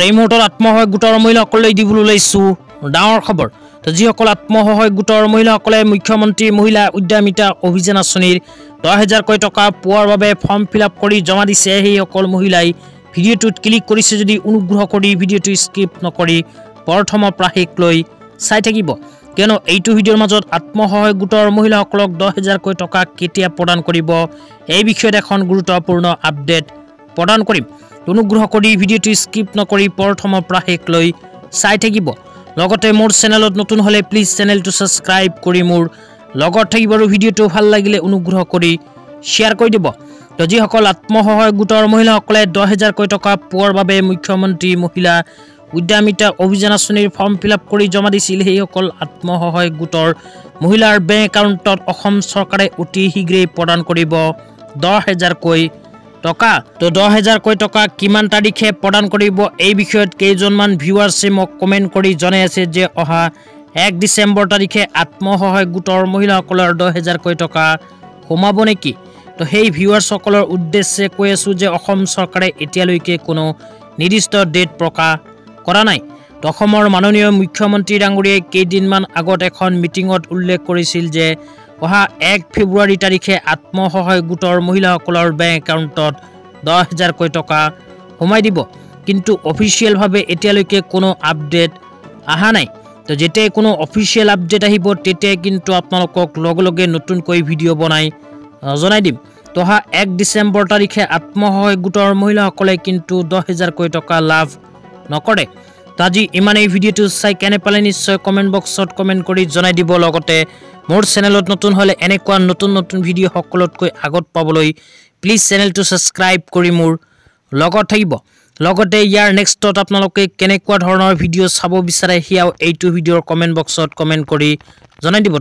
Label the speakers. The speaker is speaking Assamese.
Speaker 1: এই মুহূৰ্তত আত্মসহায়ক গোটৰ মহিলাসকললৈ দিবলৈ ওলাইছো ডাঙৰ খবৰ। তো যিসকল আত্মসহায়ক গোটৰ মহিলাসকলে মুখ্যমন্ত্ৰী মহিলা উদ্যমিতা অভিযান আঁচনিৰ 10,000 টকা পোৱাৰ বাবে ফৰ্ম ফিলআপ কৰি জমা দিছে, সেইসকল মহিলাই ভিডিঅ'টোত ক্লিক কৰিছে যদি অনুগ্ৰহ কৰি ভিডিঅ'টো স্কিপ নকৰি প্ৰথমৰ পৰা শেষলৈ চাই থাকিব, কিয়নো এইটো ভিডিঅ'ৰ মাজত আত্মসহায়ক গোটৰ মহিলাসকলক 10,000 টকা কেতিয়া প্ৰদান কৰিব এই বিষয়ত এখন গুৰুত্বপূৰ্ণ আপডেট প্ৰদান কৰিম। অনুগ্ৰহ কৰি ভিডিঅ'টো স্কিপ নকৰি প্ৰথমৰ পৰা শেষলৈ চাই থাকিব। লগতে মোৰ চেনেলত নতুন হলে প্লিজ চেনেলটো সাবস্ক্ৰাইব কৰি মোৰ লগত থাকিব আৰু ভিডিঅ'টো ভাল লাগিলে অনুগ্ৰহ কৰি শ্বেয়াৰ কৰি দিব। তো যিসকল আত্মসহায়ক গোটৰ মহিলাসকলে 10,000 টকা পোৱাৰ বাবে মুখ্যমন্ত্ৰী মহিলা উদ্যমিতা অভিযান আঁচনিৰ ফৰ্ম ফিলআপ কৰি জমা দিছিল, সেইসকল আত্মসহায়ক গোটৰ মহিলাৰ বেংক একাউণ্টত অসম চৰকাৰে অতি শীঘ্ৰেই প্ৰদান কৰিব 10,000 টকা। তো 10,000 টকা কিমান তাৰিখে প্ৰদান কৰিব এই বিষয়ত কেইজনমান ভিউৱাৰ্ছে মোক কমেণ্ট কৰি জনাই আছে যে অহা 1 ডিচেম্বৰ তাৰিখে আত্মসহায়ক গোটৰ মহিলাসকলৰ 10,000 টকা সোমাব নেকি। তো সেই ভিউৱাৰ্ছসকলৰ উদ্দেশ্যে কৈ আছোঁ যে অসম চৰকাৰে এতিয়ালৈকে কোনো নিৰ্দিষ্ট ডেট প্ৰকাশ কৰা নাই। তো অসমৰ মাননীয় মুখ্যমন্ত্ৰী ডাঙৰীয়াই কেইদিনমান আগত এখন মিটিঙত উল্লেখ কৰিছিল যে অহা 1 ফেব্ৰুৱাৰী তাৰিখে আত্মসহায়ক গোটৰ মহিলাসকলৰ বেংক একাউণ্টত 10,000 টকা সোমাই দিব, কিন্তু অফিচিয়েলভাৱে এতিয়ালৈকে কোনো আপডেট অহা নাই। তো যেতিয়াই কোনো অফিচিয়েল আপডেট আহিব তেতিয়াই কিন্তু আপোনালোকক লগে লগে নতুনকৈ ভিডিঅ' বনাই জনাই দিম। তো অহা 1 ডিচেম্বৰ তাৰিখে আত্মসহায়ক গোটৰ মহিলাসকলে কিন্তু 10,000 টকা লাভ নকৰে। তো আজি ইমানেই। ভিডিঅ'টো চাই কেনে পালে নিশ্চয় কমেণ্ট বক্সত কমেণ্ট কৰি জনাই দিব। লগতে মোৰ চেনেলত নতুন হলে এনেকুৱা নতুন নতুন ভিডিঅ' সকলোতকৈ আগত পাবলৈ প্লিজ চেনেলটো সাবস্ক্ৰাইব কৰি মোৰ লগত থাকিব। লগতে ইয়াৰ নেক্সটত আপোনালোকে কেনেকুৱা ধৰণৰ ভিডিঅ' চাব বিচাৰে সেয়াও এইটো ভিডিঅ'ৰ কমেণ্ট বক্সত কমেণ্ট কৰি জনাই দিব।